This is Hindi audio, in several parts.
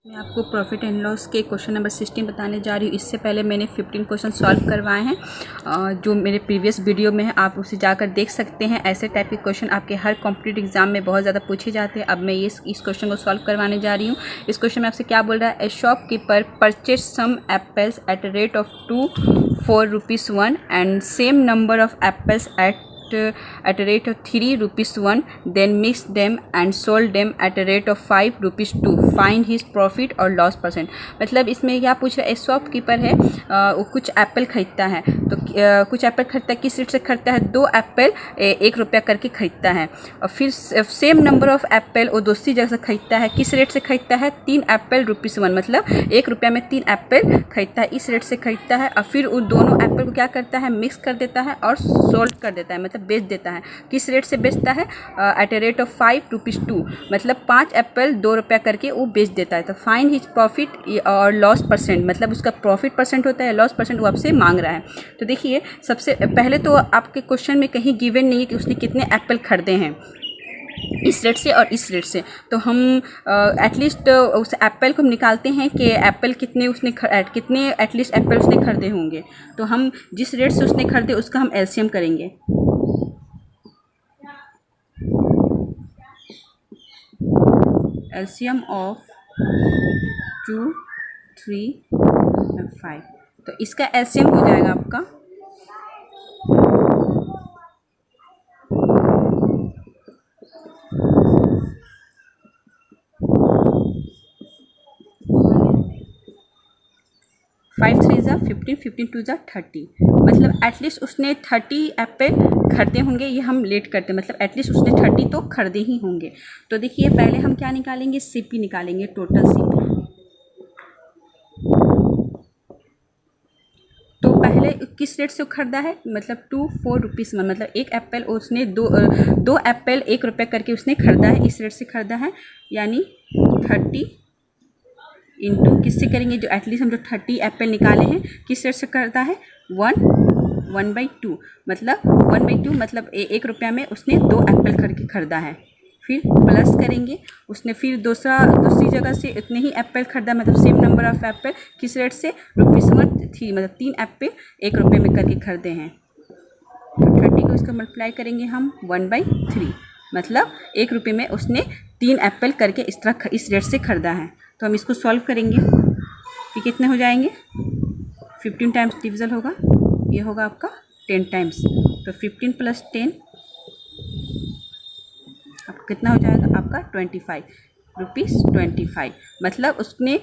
मैं आपको प्रॉफिट एंड लॉस के क्वेश्चन नंबर 16 बताने जा रही हूँ। इससे पहले मैंने 15 क्वेश्चन सॉल्व करवाए हैं जो मेरे प्रीवियस वीडियो में है, आप उसे जाकर देख सकते हैं। ऐसे टाइप के क्वेश्चन आपके हर कॉम्पिटिटिव एग्जाम में बहुत ज़्यादा पूछे जाते हैं। अब मैं इस क्वेश्चन को सॉल्व करवाने जा रही हूँ। इस क्वेश्चन में आपसे क्या बोल रहा है, a shopkeeper purchase some apples at a rate of 4 rupees 1 and same number of apples at a rate of 3 rupees 1, then mixed them and sold them at a rate of 5 rupees 2. Find his profit or loss percent। मतलब इसमें क्या पूछ रहा है, शॉपकीपर है, वो कुछ एप्पल खरीदता है। तो कुछ एप्पल खरीदता है, किस रेट से खरीदता है, 2 एप्पल 1 रुपया करके खरीदता है। और फिर सेम नंबर ऑफ एप्पल वो दूसरी जगह से खरीदता है, किस रेट से खरीदता है, 3 एप्पल रुपीज़ 1, मतलब 1 रुपया में 3 एप्पल खरीदता है, इस रेट से खरीदता है। और फिर उन दोनों एप्पल को क्या करता है, मिक्स कर देता है और सोल्ड कर देता है, मतलब बेच देता है। किस रेट से बेचता है, at a rate of 5 rupees 2, मतलब 5 एप्पल 2 रुपया करके वो बेच देता है। तो फाइंड हिज प्रॉफिट और लॉस परसेंट, मतलब उसका प्रॉफिट परसेंट होता है, लॉस परसेंट वो आपसे मांग रहा है। तो देखिए, सबसे पहले तो आपके क्वेश्चन में कहीं गिवन नहीं है कि उसने कितने एप्पल खरीदे हैं इस रेट से और इस रेट से। तो हम एटलीस्ट उस एप्पल को हम निकालते हैं कि एप्पल कितने एटलीस्ट एप्पल उसने खरीदे होंगे। तो हम जिस रेट से उसने खरीदे उसका हम एलसीएम करेंगे। एलसीएम ऑफ 2, 3 और 5। तो इसका एलसीएम हो जाएगा आपका 5 3 ज़ा 15, 15 2 ज़ा 30, मतलब एटलीस्ट उसने 30 एप्पल खरीदे होंगे। ये हम लेट करते हैं, मतलब एटलीस्ट उसने 30 तो खरीदे ही होंगे। तो देखिए, पहले हम क्या निकालेंगे, सीपी निकालेंगे, टोटल सीपी। तो पहले किस रेट से खरीदा है, मतलब 2 4 रुपीज़ 1, मतलब एक एप्पल उसने दो एप्पल 1 रुपये करके उसने खरीदा है, इस रेट से खरीदा है। यानी 30 इंटू किससे करेंगे, जो एटलीस्ट हम जो 30 एप्पल निकाले हैं किस रेट से करता है, 1/2, मतलब 1/2, मतलब 1 रुपया में उसने 2 एप्पल करके खरीदा है। फिर प्लस करेंगे, उसने फिर दूसरी जगह से इतने ही एप्पल खरीदा, मतलब सेम नंबर ऑफ एप्पल, किस रेट से, रुपीज़ 1 3, मतलब 3 एप्पल 1 रुपये में करके खरीदे हैं। तो 30 को इसका मल्टीप्लाई करेंगे हम 1/3, मतलब 1 रुपये में उसने 3 एप्पल करके इस रेट से खरीदा है। तो हम इसको सॉल्व करेंगे, ये कितने हो जाएंगे, 15 टाइम्स डिविजल होगा, ये होगा आपका 10 टाइम्स। तो 15 + 10 आपका कितना हो जाएगा, आपका 25 रुपीज़ 25, मतलब उसने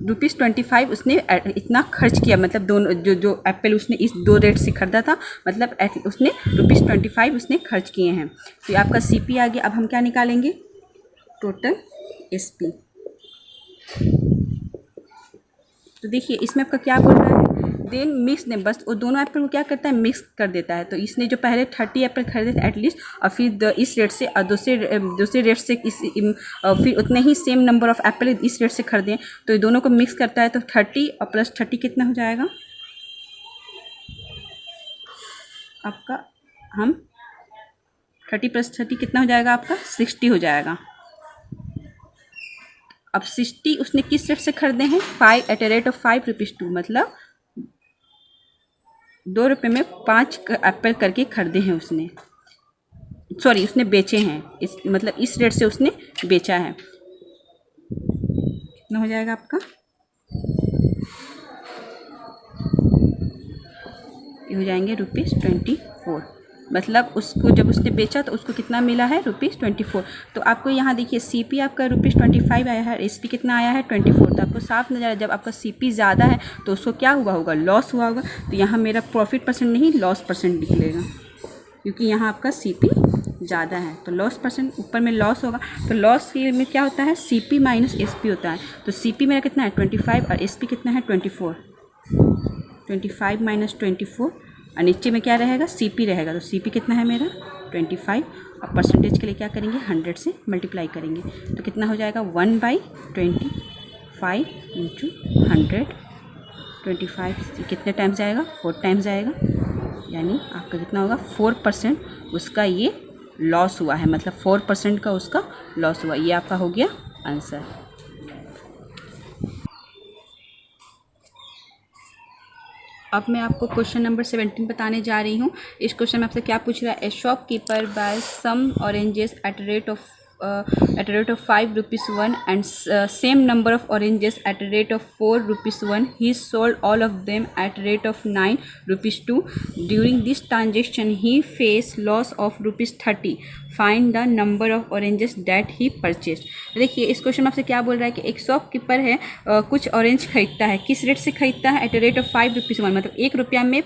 रुपीज़ 25 उसने इतना खर्च किया, मतलब दोनों जो एप्पल उसने इस 2 रेट से खरीदा था, मतलब उसने रुपीज़ 25 उसने खर्च किए हैं। तो ये आपका सीपी आ गया। अब हम क्या निकालेंगे, टोटल एसपी। तो देखिए, इसमें आपका क्या बोल रहा है, देन मिक्स देम, बस वो दोनों एप्पल को क्या करता है, मिक्स कर देता है। तो इसने जो पहले 30 एप्पल खरीदे थे एटलीस्ट, और फिर इस रेट से और दूसरे रेट से फिर उतने ही सेम नंबर ऑफ एप्पल इस रेट से खरीदे, तो ये दोनों को मिक्स करता है। तो 30 और प्लस 30 कितना हो जाएगा आपका, हम 30 + 30 कितना हो जाएगा आपका, 60 हो जाएगा। अब 60 उसने किस रेट से खरीदे हैं, 5 at a rate of 5 rupees 2, मतलब 2 रुपये में 5 एप्पल करके खरीदे हैं उसने, उसने बेचे हैं, मतलब इस रेट से उसने बेचा है। कितना हो जाएगा आपका, ये हो जाएंगे रुपीज़ 24, मतलब उसको जब उसने बेचा तो उसको कितना मिला है, रुपीज़ 24। तो आपको यहाँ देखिए, सीपी आपका रुपीज़ 25 आया है, एसपी कितना आया है, 24। तो आपको साफ नजर आया, जब आपका सीपी ज़्यादा है तो उसको क्या हुआ होगा, लॉस हुआ होगा। तो यहाँ मेरा प्रॉफिट परसेंट नहीं, लॉस परसेंट निकलेगा, क्योंकि यहाँ आपका सीपी ज़्यादा है। तो लॉस परसेंट, ऊपर में लॉस होगा। तो लॉस में क्या होता है, सीपी माइनस एसपी होता है। तो सीपी मेरा कितना है, 25, और एसपी कितना है, 24। 25 - 24, और नीचे में क्या रहेगा, सीपी रहेगा। तो सीपी कितना है मेरा, 25, और परसेंटेज के लिए क्या करेंगे, 100 से मल्टीप्लाई करेंगे। तो कितना हो जाएगा, 1/25 × 100, 25 कितने टाइम्स जाएगा, 4 टाइम्स जाएगा, यानी आपका कितना होगा, 4% उसका ये लॉस हुआ है, मतलब 4% का उसका लॉस हुआ। ये आपका हो गया आंसर। अब मैं आपको क्वेश्चन नंबर 17 बताने जा रही हूँ। इस क्वेश्चन में आपसे क्या पूछ रहा है, a shopkeeper buy some oranges at rate of 5 rupees 1 and same number of oranges at a rate of 4 rupees 1. He sold all of them at rate of 9 rupees 2. During this transaction he faced loss of rupees 30. Find the number of oranges that he purchased. देखिए इस क्वेश्चन में आपसे क्या बोल रहा है कि एक शॉपकीपर है, कुछ ऑरेंज खरीदता है। किस रेट से खरीदता है? एट रेट ऑफ 5 rupees 1, मतलब 1 रुपया में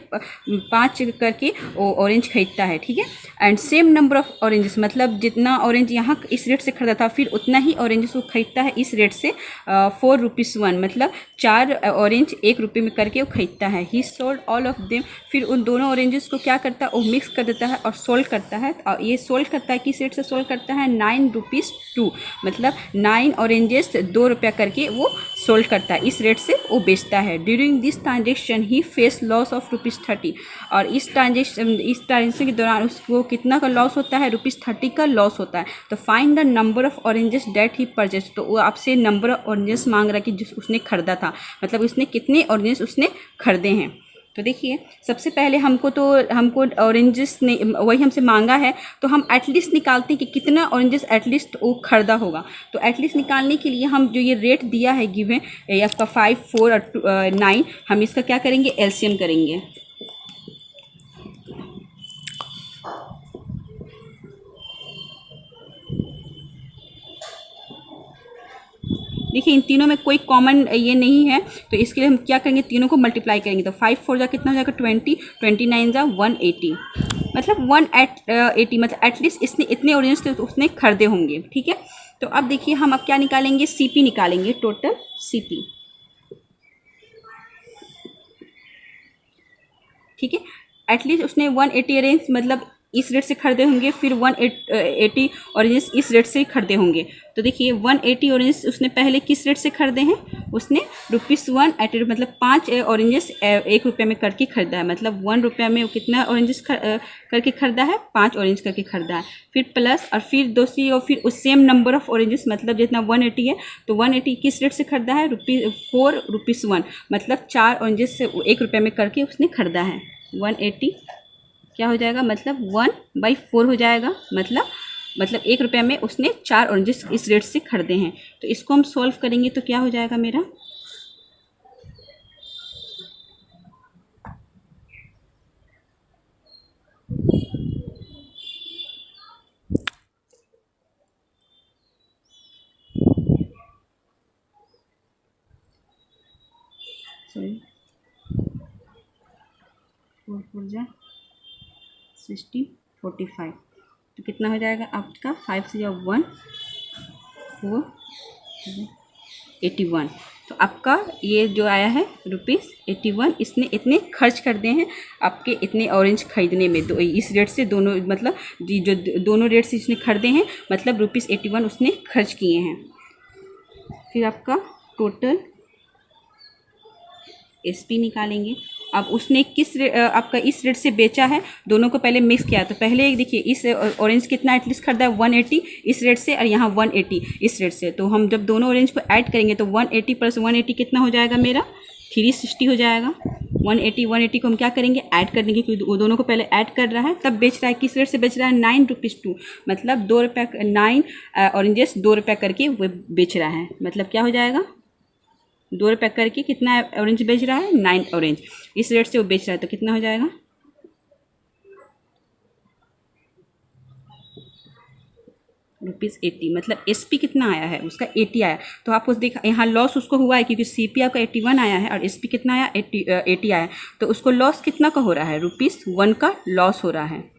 5 करके ऑरेंज खरीदता है, ठीक है। And same number of oranges, मतलब जितना ऑरेंज यहाँ इस रेट से खरीदा था, फिर उतना ही ऑरेंजेस वो खरीदता है इस रेट से 4 rupees 1, मतलब 4 ऑरेंज 1 रुपये में करके वो खरीदता है। ही सोल्ड ऑल ऑफ देम, फिर उन दोनों ऑरेंजेस को क्या करता है, वो मिक्स कर देता है और सोल्ड करता है। और ये सोल्ड करता है किस रेट से सोल्ड करता है? 9 rupees 2, मतलब 9 ऑरेंजेस 2 रुपया करके वो सोल्ड करता है, इस रेट से वो बेचता है। During this transaction he face loss of rupees 30, और इस ट्रांजेक्शन के दौरान उसको कितना का लॉस होता है? रुपीज़ 30 का लॉस होता है। तो find the number of oranges that he purchase, तो वो आपसे नंबर ऑफ ऑरेंजेस मांग रहा है कि जिस उसने खरीदा था, मतलब उसने कितने ऑरेंजेस उसने खरीदे हैं। तो देखिए सबसे पहले हमको ऑरेंजेस ने वही हमसे मांगा है, तो हम एटलीस्ट निकालते हैं कि कितना ऑरेंजेस एटलीस्ट वो खरीदा होगा। तो एटलीस्ट निकालने के लिए हम जो ये रेट दिया है गिवन आपका 5, 4 और 9, हम इसका क्या करेंगे? एलसीएम करेंगे। देखिए इन तीनों में कोई कॉमन ये नहीं है, तो इसके लिए हम क्या करेंगे? तीनों को मल्टीप्लाई करेंगे। तो 5 4 जा कितना हो जाएगा? 20, 29 जा 180, मतलब 180, मतलब एटलीस्ट इसने इतने ऑरेंज थे तो उसने खरीदे होंगे, ठीक है। तो अब देखिए हम अब क्या निकालेंगे? सीपी निकालेंगे, टोटल सीपी, ठीक है। एटलीस्ट उसने 180 ऑरेंज मतलब इस रेट से खरीदे होंगे, फिर 180 ऑरेंजेस इस रेट से खरीदे होंगे। तो देखिए 180 ऑरेंजेस उसने पहले किस रेट से खरीदे हैं? उसने ₹1 एट मतलब 5 ऑरेंजेस 1 रुपये में करके खरीदा है, मतलब 1 रुपया में वो कितना ऑरेंजेस करके खरीदा है? 5 ऑरेंज करके खरीदा है। फिर प्लस और फिर दूसरी और फिर उस सेम नंबर ऑफ ऑरेंजेस, मतलब जितना 180 है, तो 180 किस रेट से खरीदा है? 4 rupees 1, मतलब 4 ऑरेंजेस से 1 रुपये में करके उसने खरीदा है। 180 क्या हो जाएगा? मतलब 1/4 हो जाएगा, मतलब 1 रुपये में उसने 4 ऑरेंजेस इस रेट से खरीदे हैं। तो इसको हम सॉल्व करेंगे तो क्या हो जाएगा मेरा? सॉरी 4 4 जा 60, 45, तो कितना हो जाएगा आपका? 5 से या 1 4 81। तो आपका ये जो आया है ₹81, इसने इतने खर्च कर दिए हैं आपके इतने ऑरेंज खरीदने में। इस रेट से दोनों, मतलब जो दोनों रेट से इसने खरीदे हैं, मतलब ₹81 उसने खर्च किए हैं। फिर आपका टोटल एसपी निकालेंगे। अब उसने आपका इस रेट से बेचा है, दोनों को पहले मिक्स किया। तो पहले देखिए इस ऑरेंज कितना एटलीस्ट खरीदा है? 180 इस रेट से, और यहाँ 180 इस रेट से। तो हम जब दोनों ऑरेंज को ऐड करेंगे तो 180 + 180 कितना हो जाएगा मेरा? 360 हो जाएगा। 180 को हम क्या करेंगे? ऐड कर देंगे, क्योंकि वो दोनों को पहले ऐड कर रहा है, तब बेच रहा है। किस रेट से बेच रहा है? 9 rupees 2, मतलब 2 रुपये 9 ऑरेंजेस 2 रुपये करके वो बेच रहा है। मतलब क्या हो जाएगा? 2 रुपये करके कितना ऑरेंज बेच रहा है? 9 ऑरेंज इस रेट से वो बेच रहा है। तो कितना हो जाएगा? ₹80, मतलब एसपी कितना आया है? उसका 80 आया। तो आपको देखा यहाँ लॉस उसको हुआ है, क्योंकि सीपी आपका 81 आया है और एसपी कितना आया? 80 आया है। तो उसको लॉस कितना का हो रहा है? ₹1 का लॉस हो रहा है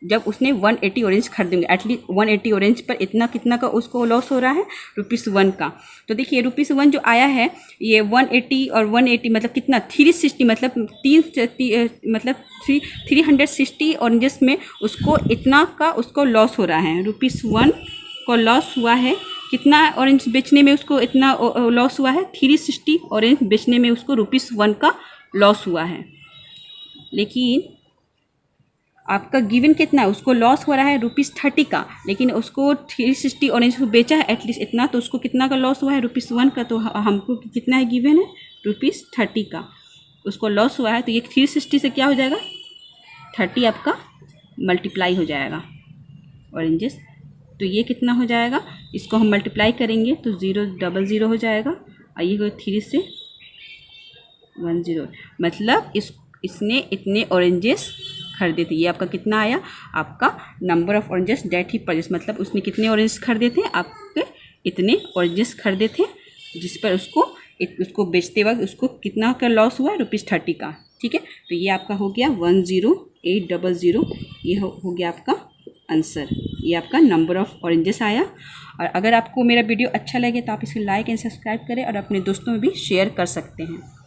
जब उसने 180 ऑरेंज खरीदेंगे। एटलीस्ट 180 ऑरेंज पर इतना कितना का उसको लॉस हो रहा है? ₹1 का। तो देखिए ₹1 जो आया है, ये 180 और 180 मतलब कितना? 360, मतलब 360 ऑरेंजेस में उसको इतना का उसको लॉस हो रहा है। ₹1 को लॉस हुआ है। कितना ऑरेंज बेचने में उसको इतना लॉस हुआ है? 360 ऑरेंज बेचने में उसको ₹1 का लॉस हुआ है। लेकिन आपका गिवन कितना है? उसको लॉस हो रहा है ₹30 का, लेकिन उसको 360 ऑरेंज को बेचा है एटलीस्ट इतना, तो उसको कितना का लॉस हुआ है? ₹1 का। तो हमको कितना है गिवन है? ₹30 का। उसको लॉस हुआ है, तो ये 360 से क्या हो जाएगा, 30 आपका मल्टीप्लाई हो जाएगा ऑरेंजेस। तो ये कितना हो जाएगा, इसको हम मल्टीप्लाई करेंगे तो 000 हो जाएगा, और ये 3 से 10, मतलब इसने इतने ऑरेंजेस खरीदे थे। ये आपका कितना आया, आपका number of oranges that he purchase, मतलब उसने कितने ऑरेंजेस खरीदे थे, आपके इतने ऑरेंजेस खरीदे थे, जिस पर उसको बेचते वक्त उसको कितना का लॉस हुआ, ₹30 का। ठीक है, तो ये आपका हो गया 10800, ये हो गया आपका आंसर। ये आपका नंबर ऑफ ऑरेंजेस आया। और अगर आपको मेरा वीडियो अच्छा लगे तो आप इसे लाइक एंड सब्सक्राइब करें और अपने दोस्तों में भी शेयर कर सकते हैं।